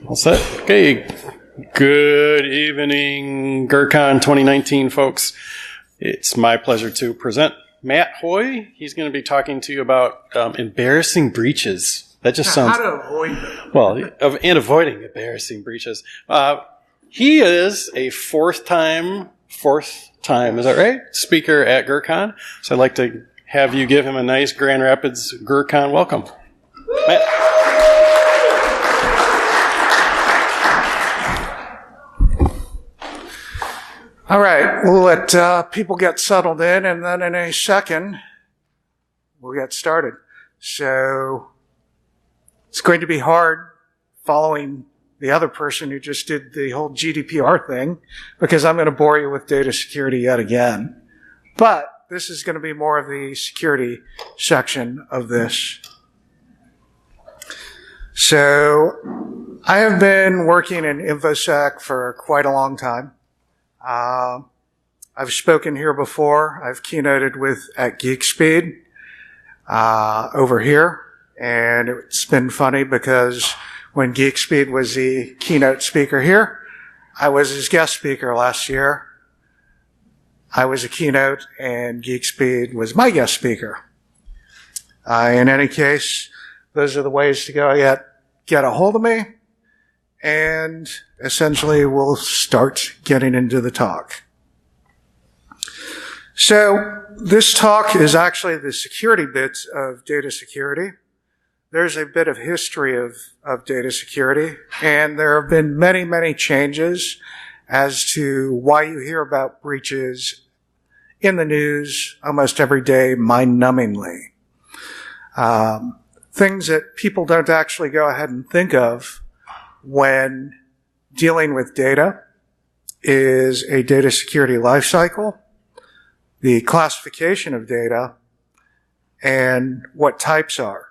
All set. Okay. Good evening, GrrCON 2019, folks. It's my pleasure to present Matt Hoy. He's going to be talking to you about embarrassing breaches. That just sounds... How to avoid them. Well, and avoiding embarrassing breaches. He is a fourth time, is that right? Speaker at GrrCON. So I'd like to have you give him a nice Grand Rapids GrrCON welcome. Matt. All right, we'll let people get settled in, and then in a second, we'll get started. So it's going to be hard following the other person who just did the whole GDPR thing, because I'm going to bore you with data security yet again. But this is going to be more of the security section of this. So I have been working in InfoSec for quite a long time. I've spoken here before. I've keynoted at GeekSpeed over here, and it's been funny because when GeekSpeed was the keynote speaker here, I was his guest speaker last year. I was a keynote, and GeekSpeed was my guest speaker. In any case, those are the ways to go get a hold of me, and essentially we'll start getting into the talk. So this talk is actually the security bits of data security. There's a bit of history of data security, and there have been many, many changes as to why you hear about breaches in the news almost every day, mind-numbingly. Things that people don't actually go ahead and think of when dealing with data is a data security lifecycle, the classification of data, and what types are.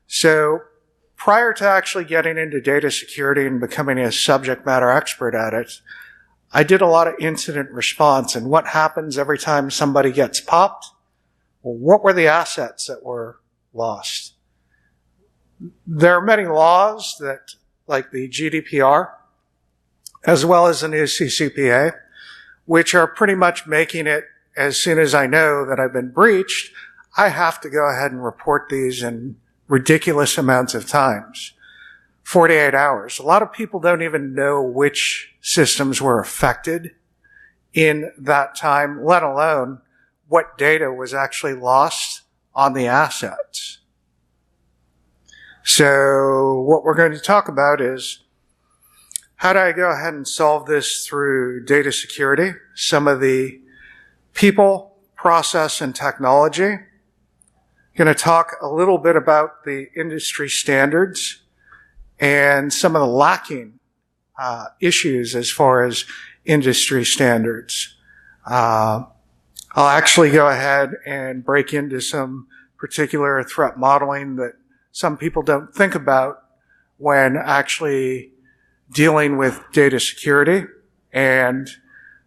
So prior to actually getting into data security and becoming a subject matter expert at it, I did a lot of incident response. And what happens every time somebody gets popped? Well, what were the assets that were lost? There are many laws that, like the GDPR, as well as the new CCPA, which are pretty much making it, as soon as I know that I've been breached, I have to go ahead and report these in ridiculous amounts of times. 48 hours. A lot of people don't even know which systems were affected in that time, let alone what data was actually lost on the assets. So what we're going to talk about is how do I go ahead and solve this through data security, some of the people, process, and technology. I'm going to talk a little bit about the industry standards and some of the lacking issues as far as industry standards. I'll actually go ahead and break into some particular threat modeling that some people don't think about when actually dealing with data security. And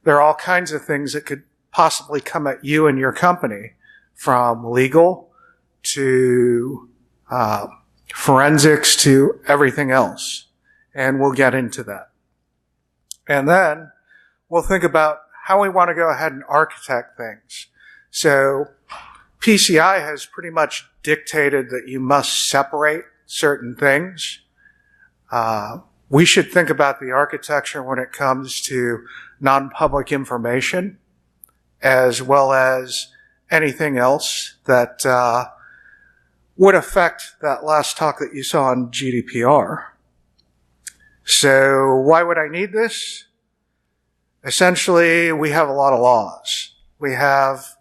there are all kinds of things that could possibly come at you and your company, from legal to forensics to everything else. And we'll get into that. And then we'll think about how we want to go ahead and architect things. So PCI has pretty much dictated that you must separate certain things. We should think about the architecture when it comes to non-public information, as well as anything else that would affect that last talk that you saw on GDPR. So why would I need this? Essentially, we have a lot of laws. We have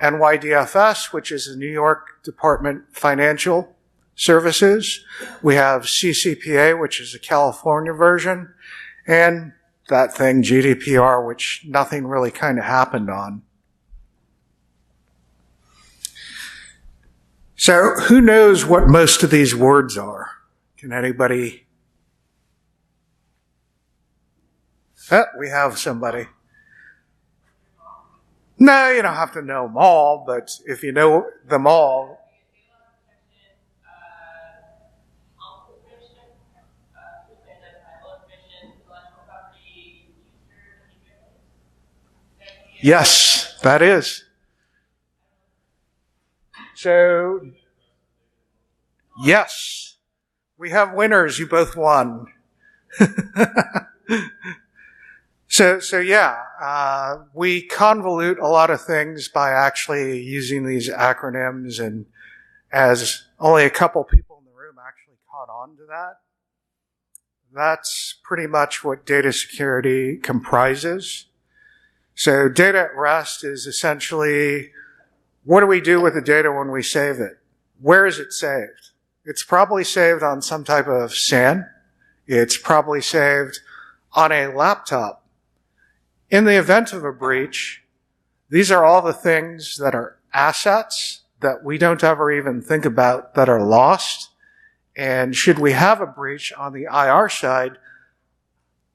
NYDFS, which is the New York Department of Financial Services. We have CCPA, which is the California version, and that thing, GDPR, which nothing really kind of happened on. So who knows what most of these words are? Can anybody? We have somebody. No, you don't have to know them all, but if you know them all. Yes, that is. So, yes, we have winners. You both won. So yeah, we convolute a lot of things by actually using these acronyms, and as only a couple people in the room actually caught on to that, that's pretty much what data security comprises. So data at rest is essentially, what do we do with the data when we save it? Where is it saved? It's probably saved on some type of SAN. It's probably saved on a laptop. In the event of a breach, these are all the things that are assets that we don't ever even think about that are lost. And should we have a breach on the IR side,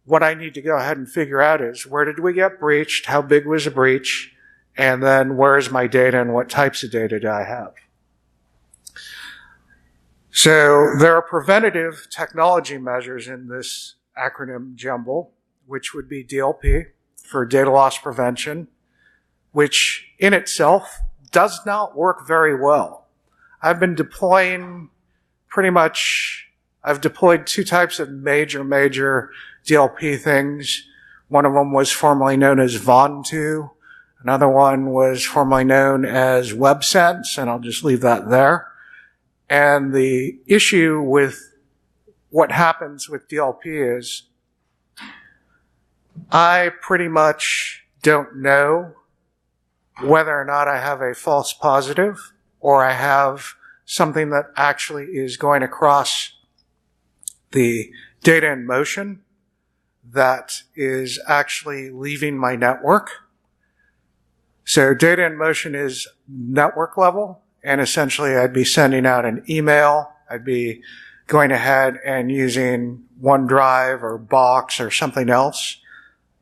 what I need to go ahead and figure out is, where did we get breached? How big was the breach? And then where is my data and what types of data do I have? So there are preventative technology measures in this acronym jumble, which would be DLP for data loss prevention, which in itself does not work very well. I've been deploying I've deployed two types of major DLP things. One of them was formerly known as Vontu. Another one was formerly known as WebSense, and I'll just leave that there. And the issue with what happens with DLP is, I pretty much don't know whether or not I have a false positive or I have something that actually is going across the data in motion that is actually leaving my network. So data in motion is network level, and essentially I'd be sending out an email. I'd be going ahead and using OneDrive or Box or something else,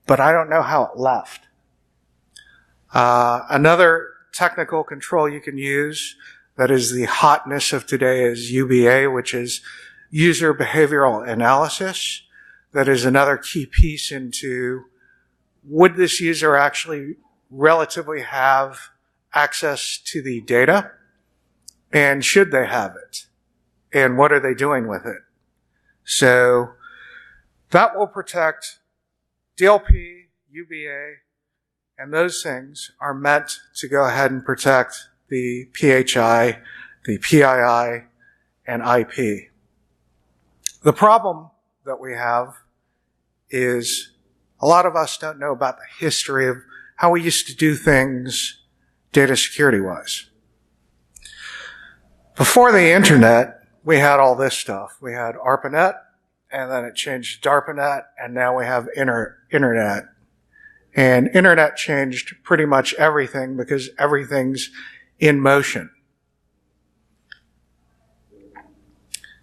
but I don't know how it left. Another technical control you can use that is the hotness of today is UBA, which is user behavioral analysis. That is another key piece into, would this user actually relatively have access to the data? And should they have it? And what are they doing with it? So that will protect DLP, UBA, and those things are meant to go ahead and protect the PHI, the PII, and IP. The problem that we have is a lot of us don't know about the history of how we used to do things data security-wise. Before the internet, we had all this stuff. We had ARPANET, and then it changed to DARPANET, and now we have internet. And internet changed pretty much everything because everything's in motion.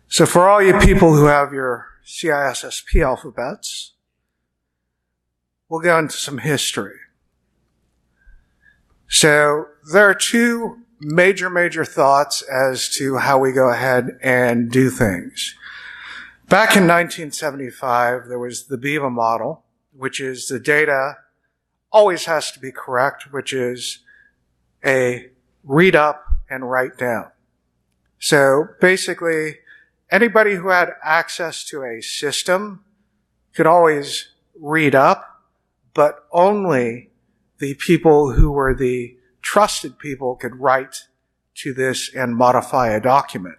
So for all you people who have your CISSP alphabets, we'll go into some history. So there are two major thoughts as to how we go ahead and do things. Back in 1975, there was the BIVA model, which is the data always has to be correct, which is a read up and write down. So basically, anybody who had access to a system could always read up, but only the people who were the trusted people could write to this and modify a document.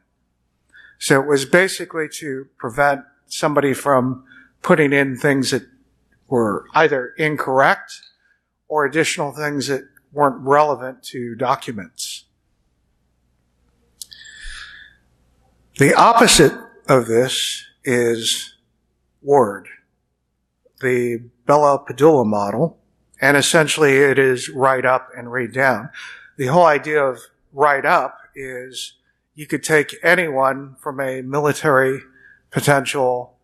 So it was basically to prevent somebody from putting in things that were either incorrect or additional things that weren't relevant to documents. The opposite of this is Word, the Bella Padula model, and essentially it is write up and read down. The whole idea of write up is you could take anyone from a military potential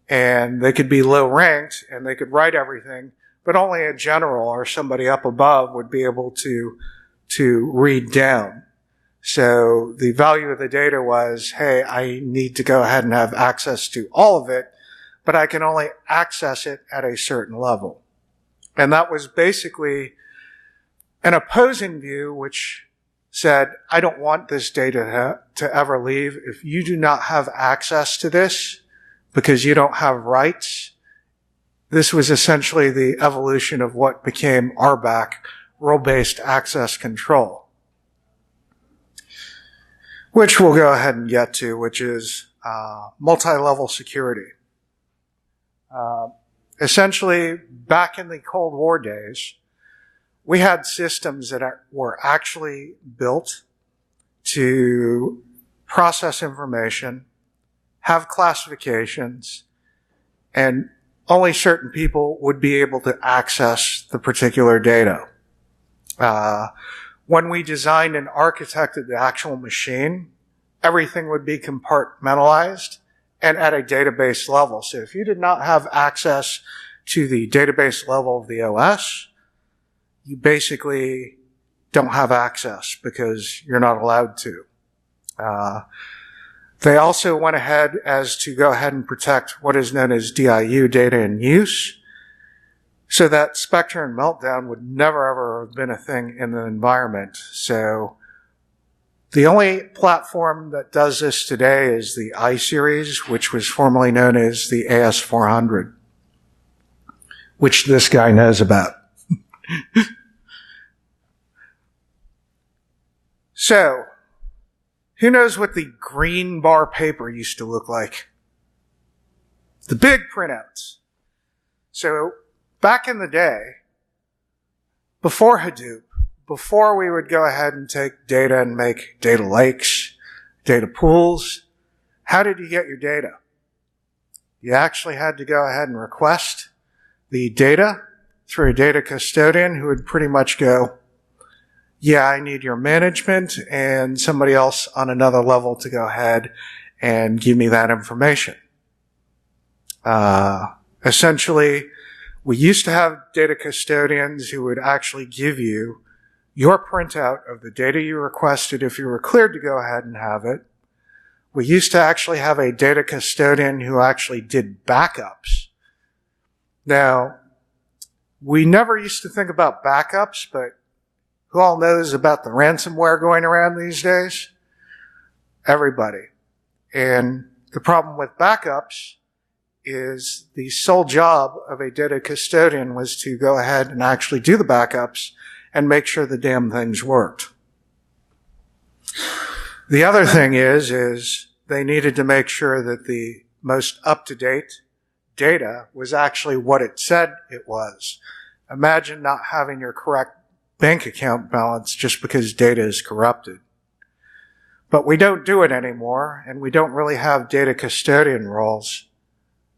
and they could be low ranked and they could write everything, but only a general or somebody up above would be able to read down. So the value of the data was, hey, I need to go ahead and have access to all of it, but I can only access it at a certain level. And that was basically An opposing view, which said, I don't want this data to ever leave. If you do not have access to this because you don't have rights, this was essentially the evolution of what became RBAC, role-based access control, which we'll go ahead and get to, which is multi-level security. Essentially, back in the Cold War days, we had systems that were actually built to process information, have classifications, and only certain people would be able to access the particular data. When we designed and architected the actual machine, everything would be compartmentalized and at a database level. So if you did not have access to the database level of the OS, you basically don't have access because you're not allowed to. They also went ahead as to go ahead and protect what is known as DIU, data in use, so that Spectre and Meltdown would never ever have been a thing in the environment. So the only platform that does this today is the I-Series, which was formerly known as the AS400, which this guy knows about. So, who knows what the green bar paper used to look like? The big printouts. So, back in the day, before Hadoop, before we would go ahead and take data and make data lakes, data pools, how did you get your data? You actually had to go ahead and request the data through a data custodian who would pretty much go, yeah, I need your management and somebody else on another level to go ahead and give me that information. Essentially, we used to have data custodians who would actually give you your printout of the data you requested if you were cleared to go ahead and have it. We used to actually have a data custodian who actually did backups. Now, we never used to think about backups, but who all knows about the ransomware going around these days? Everybody. And the problem with backups is the sole job of a data custodian was to go ahead and actually do the backups and make sure the damn things worked. The other thing is they needed to make sure that the most up-to-date data was actually what it said it was. Imagine not having your correct bank account balance just because data is corrupted. But we don't do it anymore, and we don't really have data custodian roles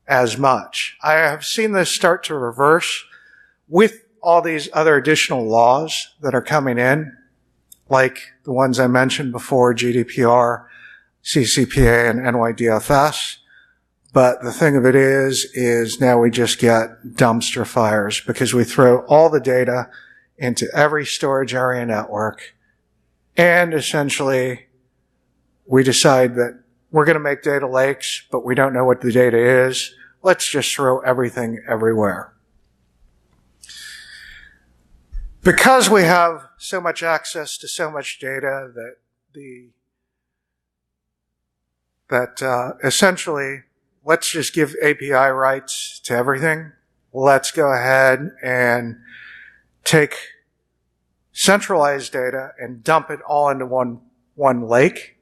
as much. I have seen this start to reverse with all these other additional laws that are coming in, like the ones I mentioned before, GDPR, CCPA, and NYDFS. But the thing of it is now we just get dumpster fires because we throw all the data into every storage area network, and essentially we decide that we're going to make data lakes, but we don't know what the data is. Let's just throw everything everywhere. Because we have so much access to so much data that essentially, let's just give API rights to everything. Let's go ahead and take centralized data and dump it all into one lake.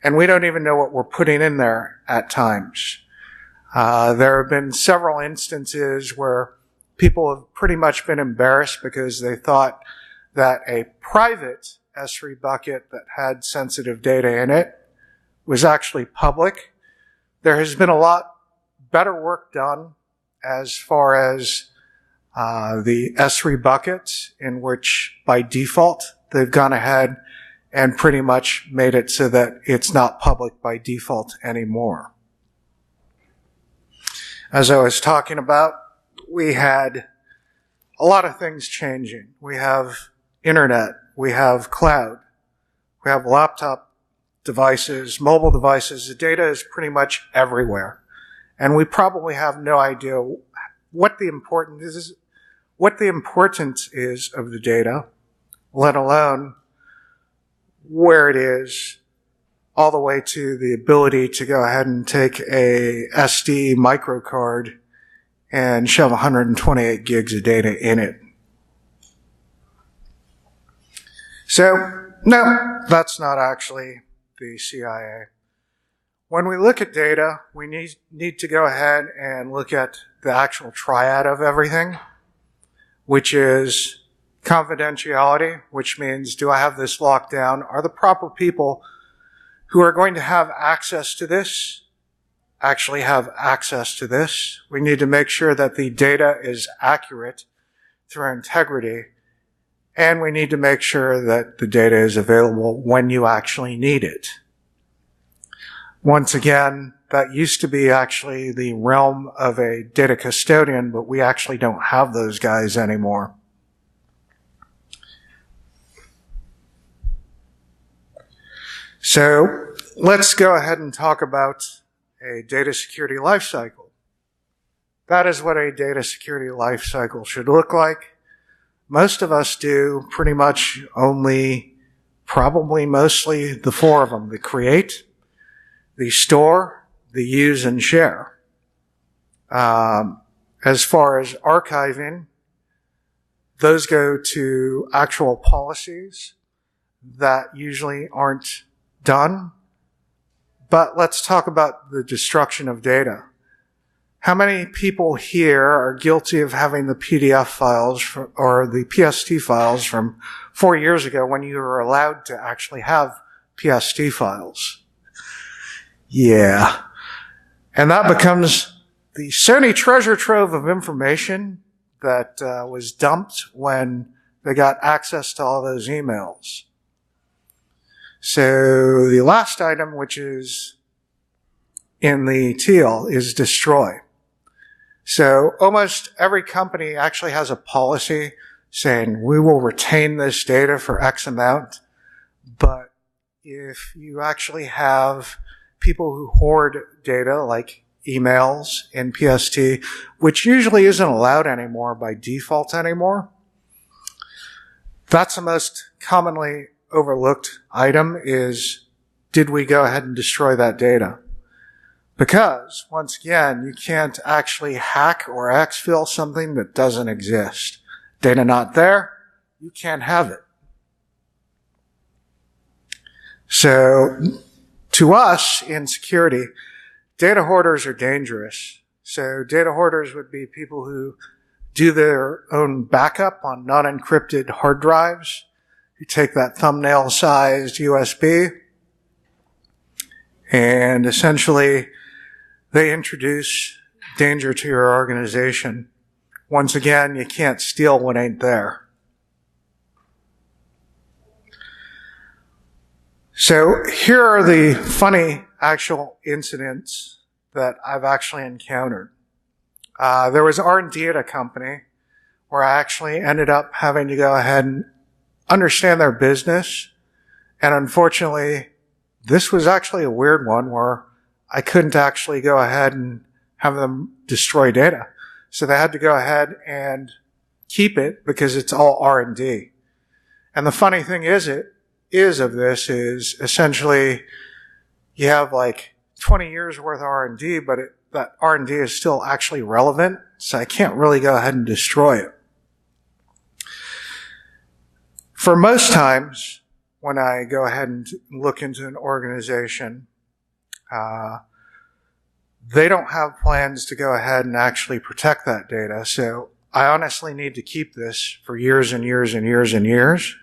And we don't even know what we're putting in there at times. There have been several instances where people have pretty much been embarrassed because they thought that a private S3 bucket that had sensitive data in it was actually public. There has been a lot better work done as far as the S3 buckets, in which by default they've gone ahead and pretty much made it so that it's not public by default anymore. As I was talking about, we had a lot of things changing. We have internet, we have cloud, we have laptop devices, mobile devices. The data is pretty much everywhere. And we probably have no idea what the importance is of the data, let alone where it is, all the way to the ability to go ahead and take a SD microcard and shove 128 gigs of data in it. So, no, that's not actually the CIA. When we look at data, we need to go ahead and look at the actual triad of everything, which is confidentiality, which means, do I have this locked down? Are the proper people who are going to have access to this actually have access to this? We need to make sure that the data is accurate through integrity, and we need to make sure that the data is available when you actually need it. Once again, that used to be actually the realm of a data custodian, but we actually don't have those guys anymore. So let's go ahead and talk about a data security lifecycle. That is what a data security lifecycle should look like. Most of us do pretty much only, probably mostly the four of them: the create, the store, the use, and share. As far as archiving, those go to actual policies that usually aren't done. But let's talk about the destruction of data. How many people here are guilty of having the PDF files or the PST files from 4 years ago when you were allowed to actually have PST files? Yeah. And that becomes the Sony treasure trove of information that was dumped when they got access to all those emails. So the last item, which is in the teal, is destroy. So almost every company actually has a policy saying we will retain this data for X amount. But if you actually have people who hoard data like emails in PST, which usually isn't allowed anymore by default anymore, that's the most commonly overlooked item is, did we go ahead and destroy that data? Because, once again, you can't actually hack or exfil something that doesn't exist. Data not there, you can't have it. So, to us in security, data hoarders are dangerous. So data hoarders would be people who do their own backup on non-encrypted hard drives, who take that thumbnail-sized USB, and essentially they introduce danger to your organization. Once again, you can't steal what ain't there. So here are the funny actual incidents that I've actually encountered. There was R&D at a company where I actually ended up having to go ahead and understand their business. And unfortunately, this was actually a weird one where I couldn't actually go ahead and have them destroy data. So they had to go ahead and keep it because it's all R&D. And the funny thing is essentially you have like 20 years worth of R&D, but that R&D is still actually relevant. So I can't really go ahead and destroy it. For most times, when I go ahead and look into an organization, they don't have plans to go ahead and actually protect that data. So I honestly need to keep this for years and years and years and years.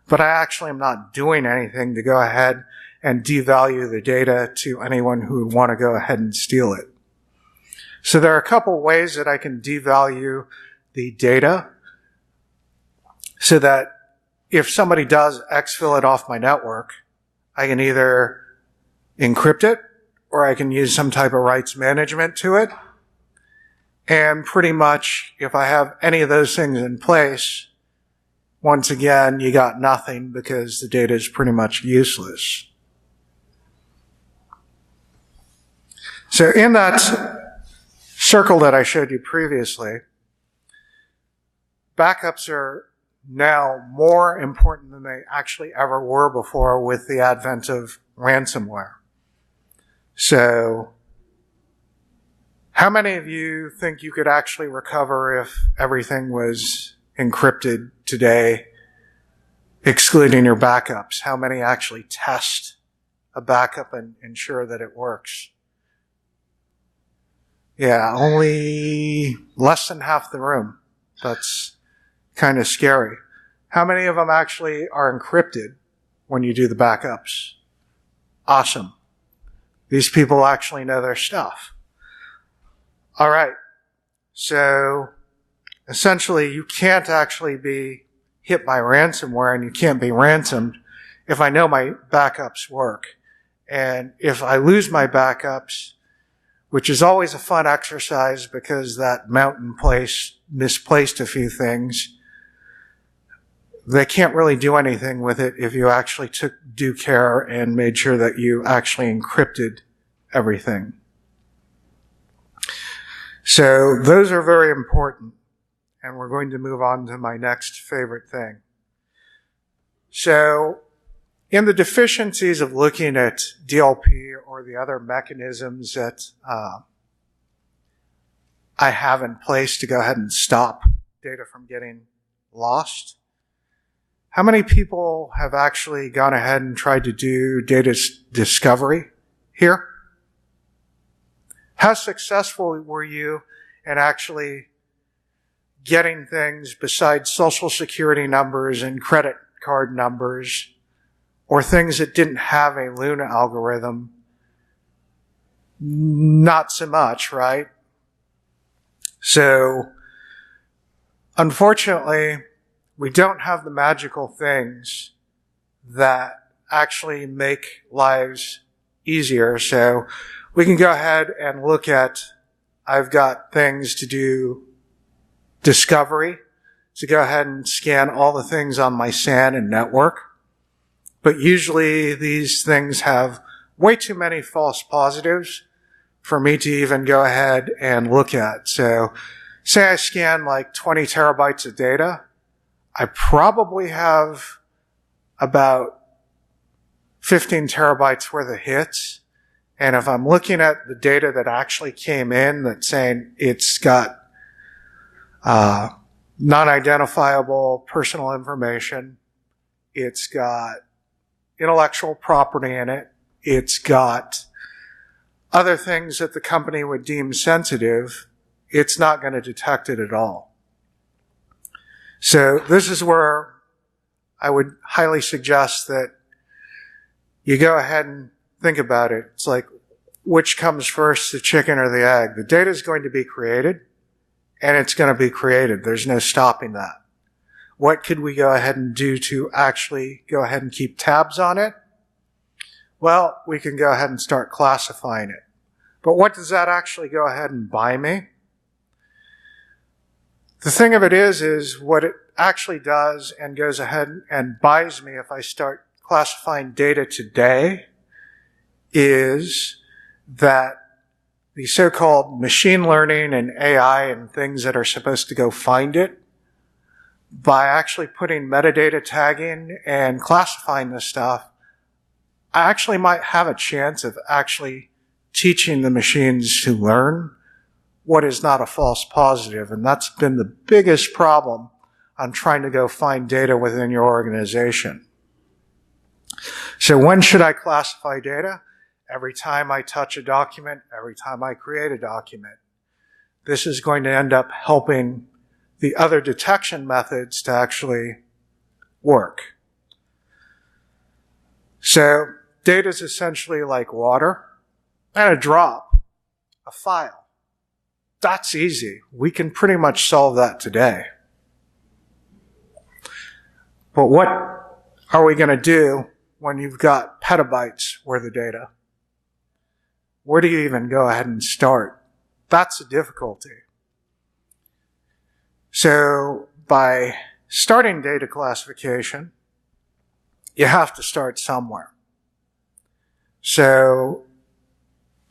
But I actually am not doing anything to go ahead and devalue the data to anyone who would want to go ahead and steal it. So there are a couple ways that I can devalue the data so that if somebody does exfil it off my network, I can either encrypt it or I can use some type of rights management to it. And pretty much if I have any of those things in place, once again, you got nothing because the data is pretty much useless. So in that circle that I showed you previously, backups are now more important than they actually ever were before with the advent of ransomware. So, how many of you think you could actually recover if everything was encrypted today, excluding your backups? How many actually test a backup and ensure that it works? Yeah, only less than half the room. That's kind of scary. How many of them actually are encrypted when you do the backups? Awesome. These people actually know their stuff. All right. So essentially, you can't actually be hit by ransomware, and you can't be ransomed if I know my backups work. And if I lose my backups, which is always a fun exercise because that mountain place misplaced a few things, they can't really do anything with it if you actually took due care and made sure that you actually encrypted everything. So those are very important, and we're going to move on to my next favorite thing. So in the deficiencies of looking at DLP or the other mechanisms that I have in place to go ahead and stop data from getting lost, how many people have actually gone ahead and tried to do data discovery here? How successful were you in actually getting things besides social security numbers and credit card numbers, or things that didn't have a Luna algorithm? Not so much, right? So, unfortunately, we don't have the magical things that actually make lives easier. So, we can go ahead and look at, I've got things to do discovery, to go ahead and scan all the things on my SAN and network. But usually these things have way too many false positives for me to even go ahead and look at. So say I scan like 20 terabytes of data. I probably have about 15 terabytes worth of hits. And if I'm looking at the data that actually came in that's saying it's got non-identifiable personal information, it's got intellectual property in it, it's got other things that the company would deem sensitive, it's not going to detect it at all. So this is where I would highly suggest that you go ahead and think about it. It's like, which comes first, the chicken or the egg? The data is going to be created, and it's going to be created. There's no stopping that. What could we go ahead and do to actually go ahead and keep tabs on it? Well, we can go ahead and start classifying it. But what does that actually go ahead and buy me? The thing of it is what it actually does and goes ahead and buys me if I start classifying data today is that the so-called machine learning and AI and things that are supposed to go find it, by actually putting metadata tagging and classifying this stuff, I actually might have a chance of actually teaching the machines to learn what is not a false positive. And that's been the biggest problem on trying to go find data within your organization. So when should I classify data? Every time I touch a document, every time I create a document. This is going to end up helping the other detection methods to actually work. So data is essentially like water and a drop, a file. That's easy. We can pretty much solve that today. But what are we going to do when you've got petabytes worth of data? Where do you even go ahead and start? That's the difficulty. So by starting data classification, you have to start somewhere. So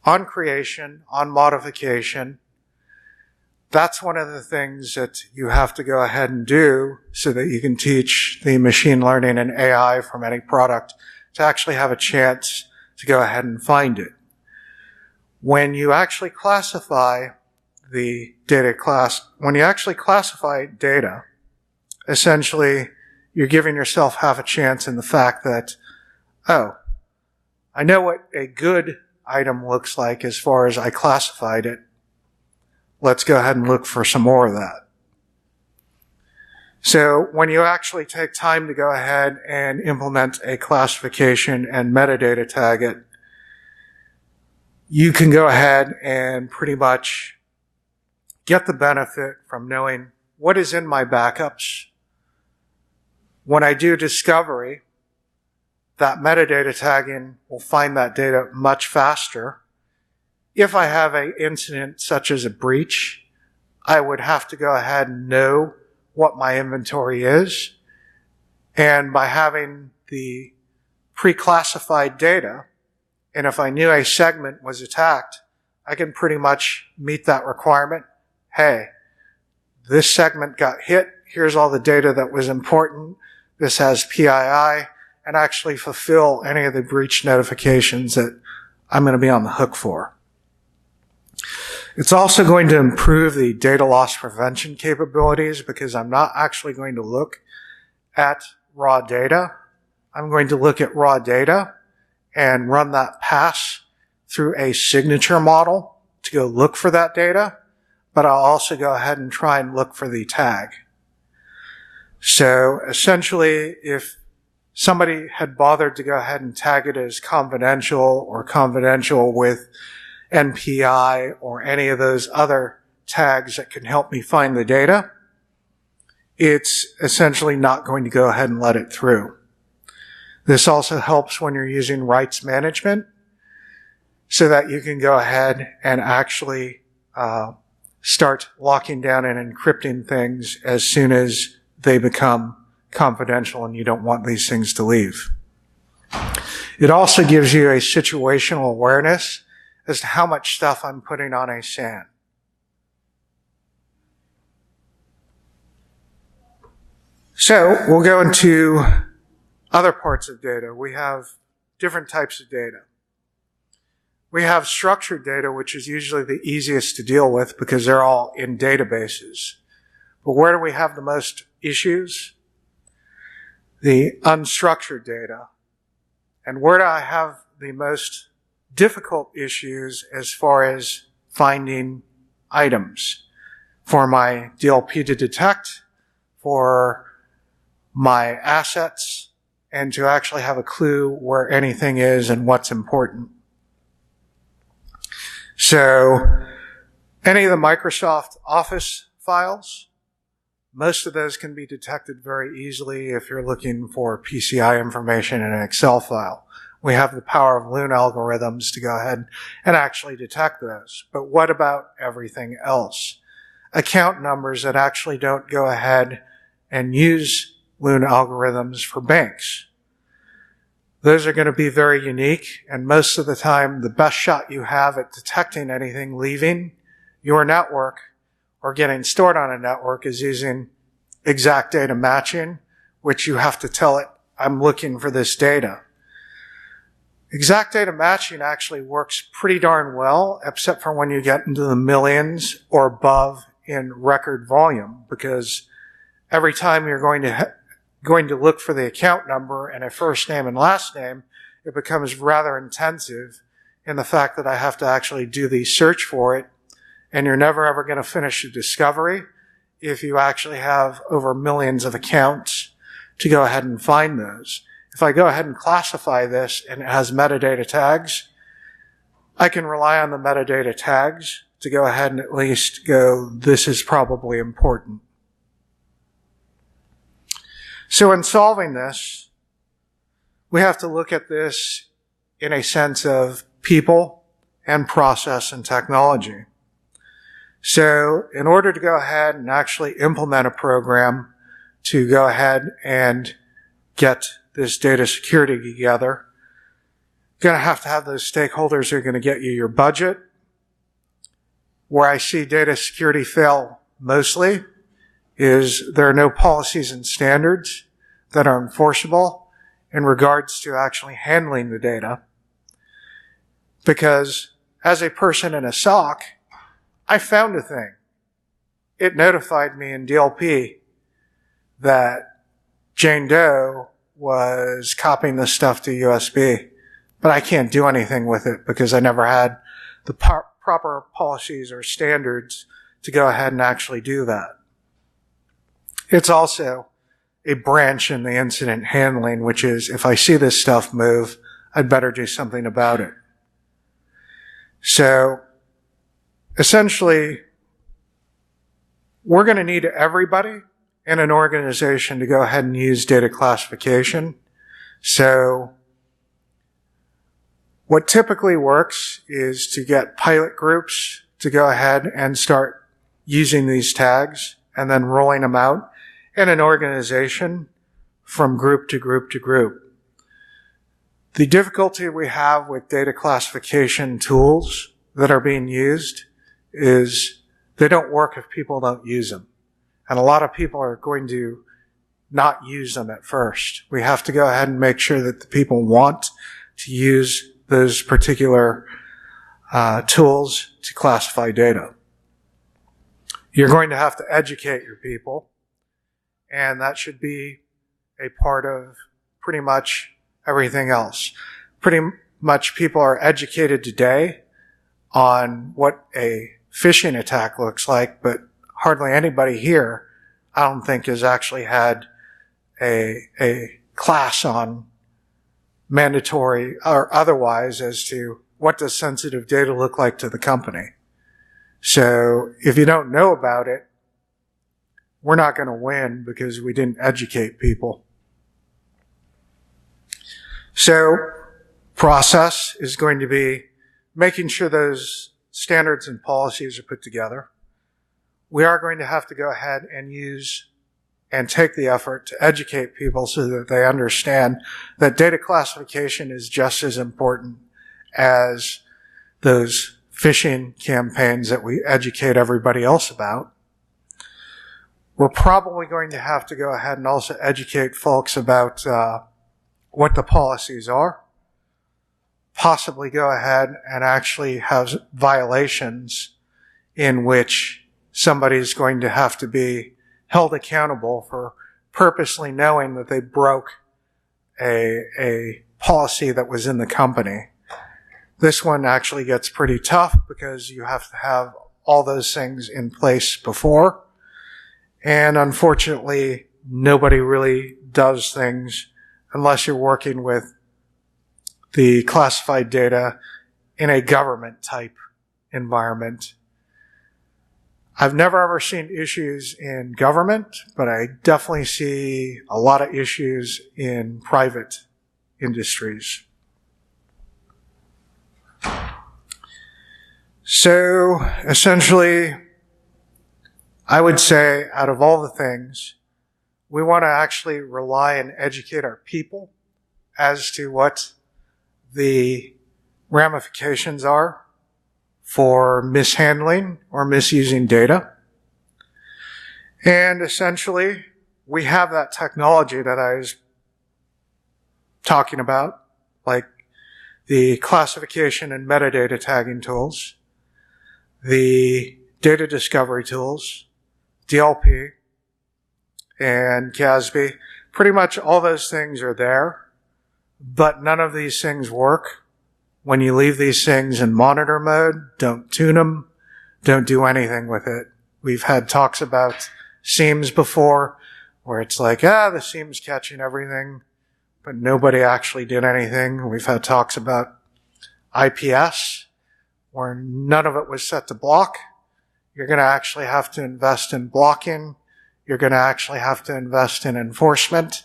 on creation, on modification, That's one of the things that you have to go ahead and do so that you can teach the machine learning and AI from any product to actually have a chance to go ahead and find it. When you actually classify the data class, when you actually classify data, essentially you're giving yourself half a chance in the fact that, oh, I know what a good item looks like as far as I classified it. Let's go ahead and look for some more of that. So when you actually take time to go ahead and implement a classification and metadata tag it, you can go ahead and pretty much get the benefit from knowing what is in my backups. When I do discovery, that metadata tagging will find that data much faster. If I have an incident such as a breach, I would have to go ahead and know what my inventory is. And by having the pre-classified data, and if I knew a segment was attacked, I can pretty much meet that requirement. Hey, this segment got hit. Here's all the data that was important. This has PII, and actually fulfill any of the breach notifications that I'm going to be on the hook for. It's also going to improve the data loss prevention capabilities because I'm not actually going to look at raw data. I'm going to look at raw data and run that pass through a signature model to go look for that data, but I'll also go ahead and try and look for the tag. So essentially, if somebody had bothered to go ahead and tag it as confidential or confidential with NPI or any of those other tags that can help me find the data, it's essentially not going to go ahead and let it through. This also helps when you're using rights management so that you can go ahead and actually start locking down and encrypting things as soon as they become confidential and you don't want these things to leave. It also gives you a situational awareness as to how much stuff I'm putting on a SAN. So we'll go into other parts of data. We have different types of data. We have structured data, which is usually the easiest to deal with because they're all in databases. But where do we have the most issues? The unstructured data. And where do I have the most difficult issues as far as finding items for my DLP to detect, for my assets, and to actually have a clue where anything is and what's important. So any of the Microsoft Office files, most of those can be detected very easily if you're looking for PCI information in an Excel file. We have the power of Loon algorithms to go ahead and actually detect those. But what about everything else? Account numbers that actually don't go ahead and use Loon algorithms for banks. Those are going to be very unique, and most of the time the best shot you have at detecting anything leaving your network or getting stored on a network is using exact data matching, which you have to tell it, I'm looking for this data. Exact data matching actually works pretty darn well, except for when you get into the millions or above in record volume, because every time you're going to look for the account number and a first name and last name, it becomes rather intensive in the fact that I have to actually do the search for it, and you're never ever going to finish the discovery if you actually have over millions of accounts to go ahead and find those. If I go ahead and classify this and it has metadata tags, I can rely on the metadata tags to go ahead and at least go, this is probably important. So in solving this, we have to look at this in a sense of people and process and technology. So in order to go ahead and actually implement a program to go ahead and get this data security together, you're going to have those stakeholders who are going to get you your budget, Where I see data security fail mostly is there are no policies and standards that are enforceable in regards to actually handling the data. Because as a person in a SOC, I found a thing. It notified me in DLP that Jane Doe was copying this stuff to USB, but I can't do anything with it because I never had the proper policies or standards to go ahead and actually do that. It's also a branch in the incident handling, which is if I see this stuff move, I'd better do something about it. So essentially, we're going to need everybody in an organization to go ahead and use data classification. So what typically works is to get pilot groups to go ahead and start using these tags and then rolling them out in an organization from group to group to group. The difficulty we have with data classification tools that are being used is they don't work if people don't use them. And a lot of people are going to not use them at first. We have to go ahead and make sure that the people want to use those particular tools to classify data. You're going to have to educate your people, and that should be a part of pretty much everything else. Pretty much people are educated today on what a phishing attack looks like, but hardly anybody here, I don't think, has actually had a class on mandatory or otherwise as to what does sensitive data look like to the company. So if you don't know about it, we're not going to win because we didn't educate people. So process is going to be making sure those standards and policies are put together. We are going to have to go ahead and use and take the effort to educate people so that they understand that data classification is just as important as those phishing campaigns that we educate everybody else about. We're probably going to have to go ahead and also educate folks about what the policies are, possibly go ahead and actually have violations in which somebody's going to have to be held accountable for purposely knowing that they broke a policy that was in the company. This one actually gets pretty tough because you have to have all those things in place before. And unfortunately, nobody really does things unless you're working with the classified data in a government type environment. I've never ever seen issues in government, but I definitely see a lot of issues in private industries. So essentially, I would say out of all the things, we want to actually rely and educate our people as to what the ramifications are for mishandling or misusing data. And essentially, we have that technology that I was talking about, like the classification and metadata tagging tools, the data discovery tools, DLP, and CASB. Pretty much all those things are there, but none of these things work. When you leave these things in monitor mode, don't tune them, don't do anything with it. We've had talks about seams before, where it's like, the seam's catching everything, but nobody actually did anything. We've had talks about IPS, where none of it was set to block. You're going to actually have to invest in blocking. You're going to actually have to invest in enforcement.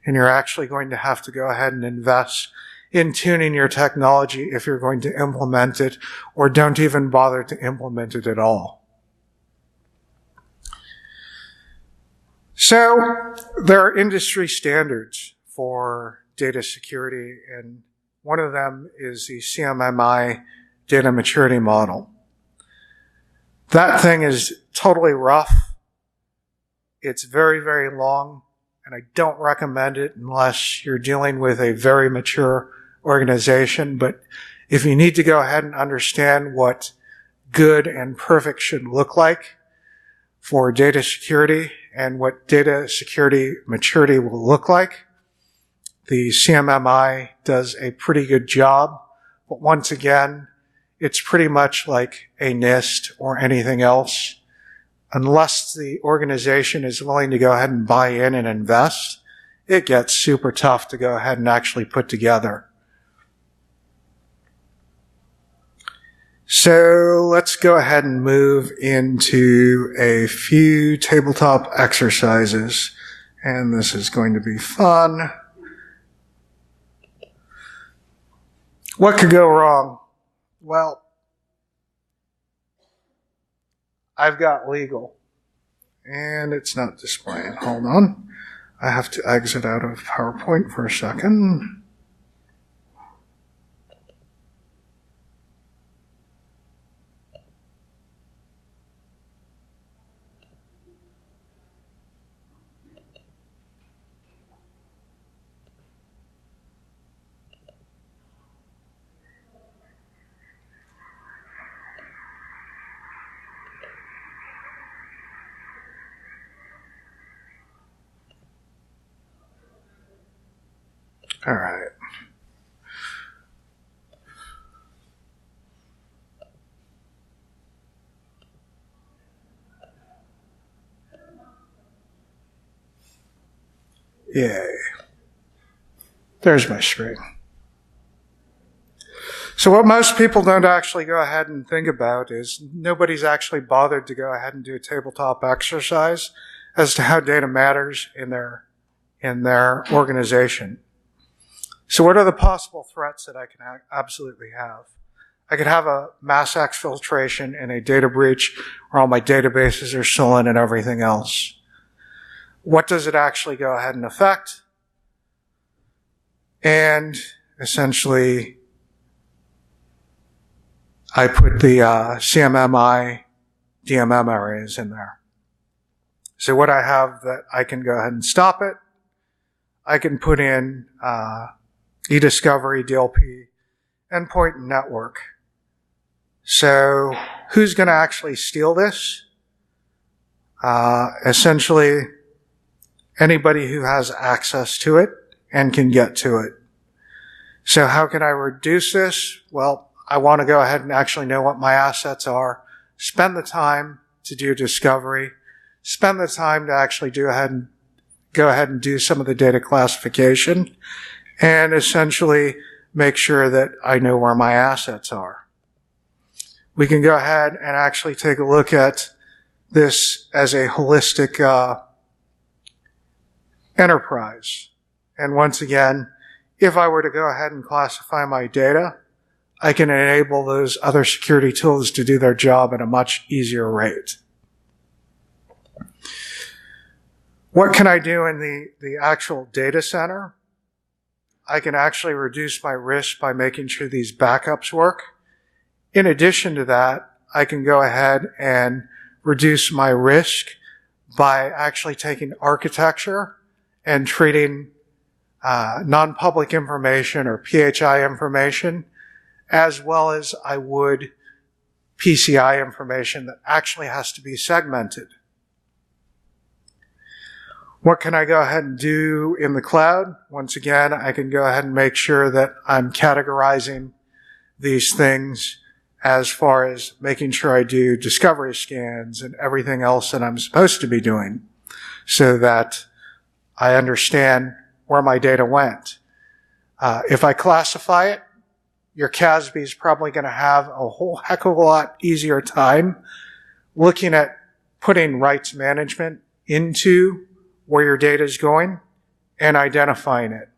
And you're actually going to have to go ahead and invest in tuning your technology if you're going to implement it, or don't even bother to implement it at all. So there are industry standards for data security, and one of them is the CMMI data maturity model. That thing is totally rough. It's very, very long, and I don't recommend it unless you're dealing with a very mature organization. But if you need to go ahead and understand what good and perfect should look like for data security and what data security maturity will look like, the CMMI does a pretty good job. But once again, it's pretty much like a NIST or anything else. Unless the organization is willing to go ahead and buy in and invest, it gets super tough to go ahead and actually put together. So let's go ahead and move into a few tabletop exercises. And this is going to be fun. What could go wrong? Well, I've got legal, and it's not displaying. Hold on. I have to exit out of PowerPoint for a second. All right. Yay. There's my screen. So what most people don't actually go ahead and think about is nobody's actually bothered to go ahead and do a tabletop exercise as to how data matters in their organization. So what are the possible threats that I can absolutely have? I could have a mass exfiltration and a data breach where all my databases are stolen and everything else. What does it actually go ahead and affect? And essentially, I put the CMMI, DMM areas in there. So what I have that I can go ahead and stop it, I can put in eDiscovery, DLP, endpoint, and network. So who's going to actually steal this? Essentially, anybody who has access to it and can get to it. So how can I reduce this? Well, I want to go ahead and actually know what my assets are, spend the time to do discovery, spend the time to actually go ahead and do some of the data classification, and essentially make sure that I know where my assets are. We can go ahead and actually take a look at this as a holistic enterprise. And once again, if I were to go ahead and classify my data, I can enable those other security tools to do their job at a much easier rate. What can I do in the actual data center? I can actually reduce my risk by making sure these backups work. In addition to that, I can go ahead and reduce my risk by actually taking architecture and treating non-public information or PHI information as well as I would PCI information that actually has to be segmented. What can I go ahead and do in the cloud? Once again, I can go ahead and make sure that I'm categorizing these things as far as making sure I do discovery scans and everything else that I'm supposed to be doing so that I understand where my data went. If I classify it, your CASB is probably going to have a whole heck of a lot easier time looking at putting rights management into where your data is going and identifying it.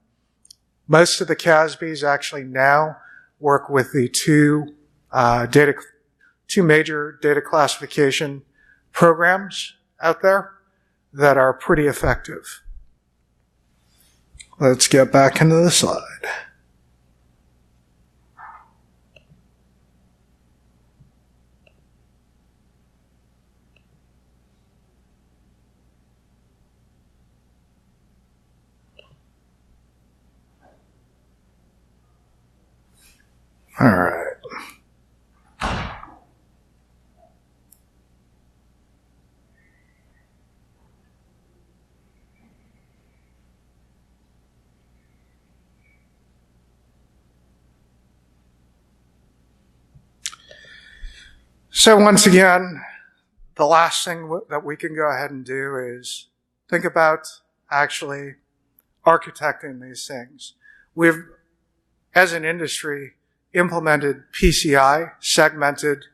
Most of the CASBs actually now work with the two major data classification programs out there that are pretty effective. Let's get back into the slide. All right. So once again, the last thing that we can go ahead and do is think about actually architecting these things. We've, as an industry, implemented PCI, segmented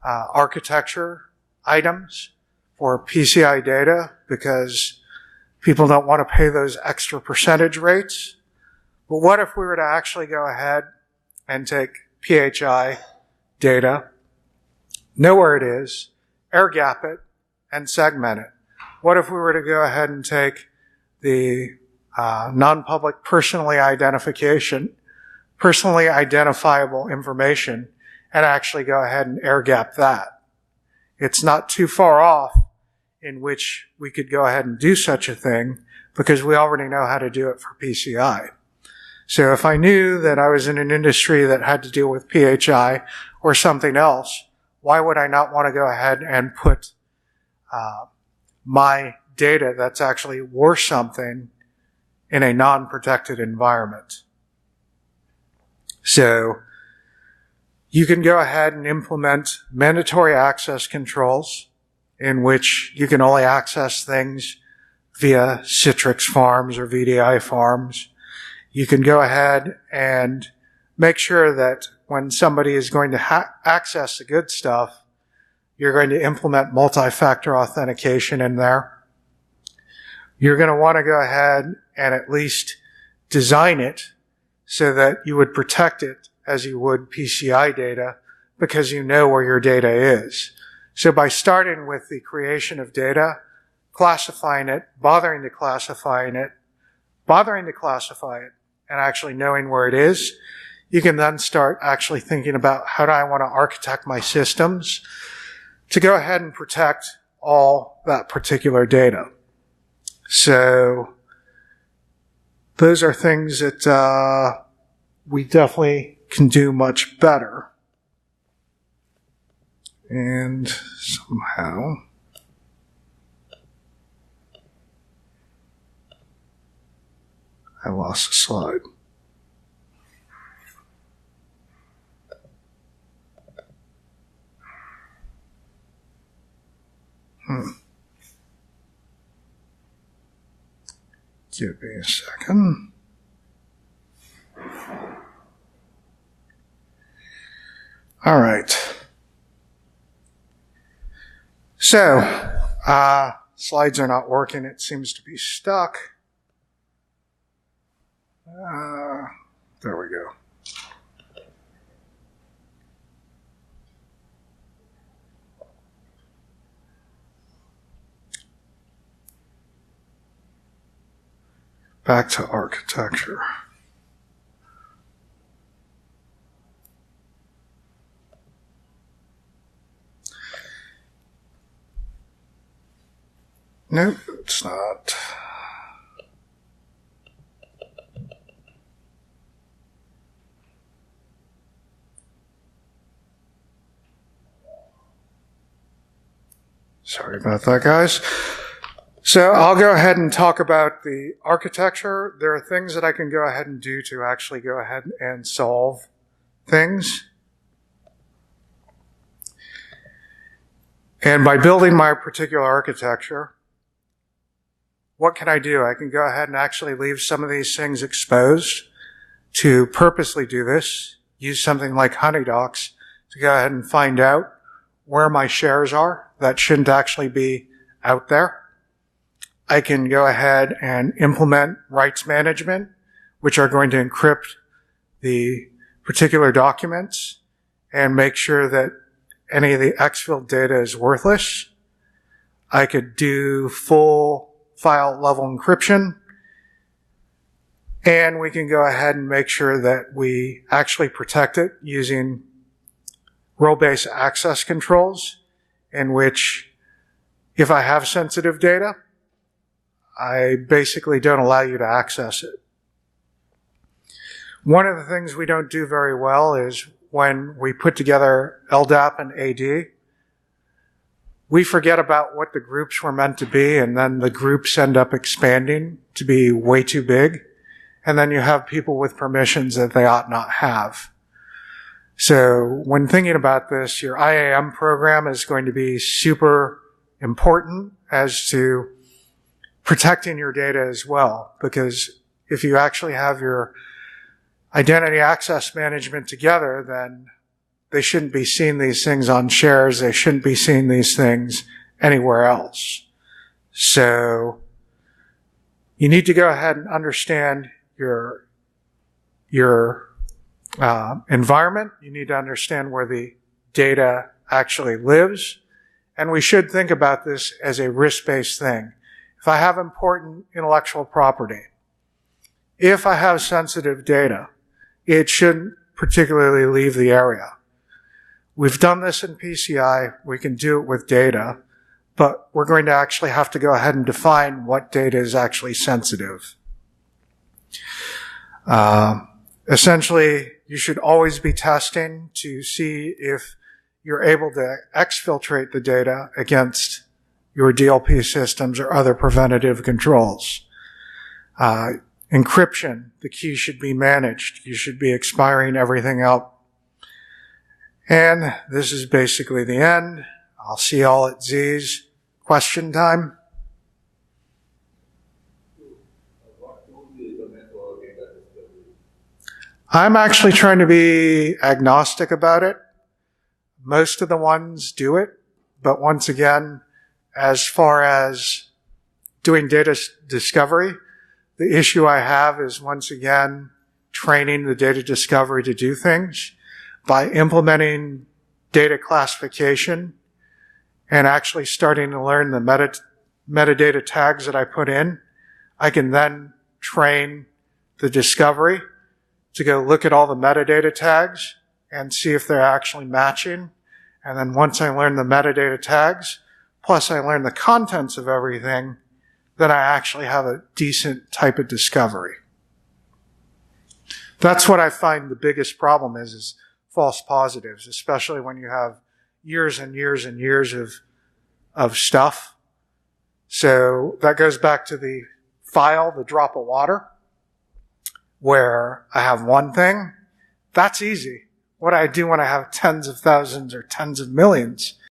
architecture items for PCI data because people don't want to pay those extra percentage rates. But what if we were to actually go ahead and take PHI data, know where it is, air gap it, and segment it? What if we were to go ahead and take the non-public personally identifiable information and actually go ahead and air gap that? It's not too far off in which we could go ahead and do such a thing because we already know how to do it for PCI. So if I knew that I was in an industry that had to deal with PHI or something else, why would I not want to go ahead and put my data that's actually worth something in a non-protected environment? So you can go ahead and implement mandatory access controls in which you can only access things via Citrix farms or VDI farms. You can go ahead and make sure that when somebody is going to access the good stuff, you're going to implement multi-factor authentication in there. You're going to want to go ahead and at least design it so that you would protect it as you would PCI data because you know where your data is. So by starting with the creation of data, classifying it, bothering to classify it, and actually knowing where it is, you can then start actually thinking about how do I want to architect my systems to go ahead and protect all that particular data. So those are things that we definitely can do much better. And somehow I lost a slide. Give me a second. All right. So, slides are not working. It seems to be stuck. There we go. Back to architecture. Nope, it's not. Sorry about that, guys. So I'll go ahead and talk about the architecture. There are things that I can go ahead and do to actually go ahead and solve things. And by building my particular architecture, what can I do? I can go ahead and actually leave some of these things exposed to purposely do this. Use something like HoneyDocs to go ahead and find out where my shares are that shouldn't actually be out there. I can go ahead and implement rights management, which are going to encrypt the particular documents and make sure that any of the exfilled data is worthless. I could do full file level encryption, and we can go ahead and make sure that we actually protect it using role-based access controls, in which if I have sensitive data, I basically don't allow you to access it. One of the things we don't do very well is when we put together LDAP and AD, we forget about what the groups were meant to be, and then the groups end up expanding to be way too big. And then you have people with permissions that they ought not have. So when thinking about this, your IAM program is going to be super important as to protecting your data as well. Because if you actually have your identity access management together, then they shouldn't be seeing these things on shares. They shouldn't be seeing these things anywhere else. So you need to go ahead and understand your environment. You need to understand where the data actually lives. And we should think about this as a risk-based thing. If I have important intellectual property, if I have sensitive data, it shouldn't particularly leave the area. We've done this in PCI. We can do it with data, but we're going to actually have to go ahead and define what data is actually sensitive. Essentially, you should always be testing to see if you're able to exfiltrate the data against your DLP systems or other preventative controls. Encryption, the key should be managed. You should be expiring everything out. And this is basically the end. I'll see you all at Z's. Question time. I'm actually trying to be agnostic about it. Most of the ones do it, but once again, as far as doing data discovery, the issue I have is, once again, training the data discovery to do things. By implementing data classification and actually starting to learn the metadata tags that I put in, I can then train the discovery to go look at all the metadata tags and see if they're actually matching. And then once I learn the metadata tags, plus I learn the contents of everything, then I actually have a decent type of discovery. That's what I find the biggest problem is false positives, especially when you have years and years and years of stuff. So that goes back to the file, the drop of water, where I have one thing. That's easy. What I do when I have tens of thousands or tens of millions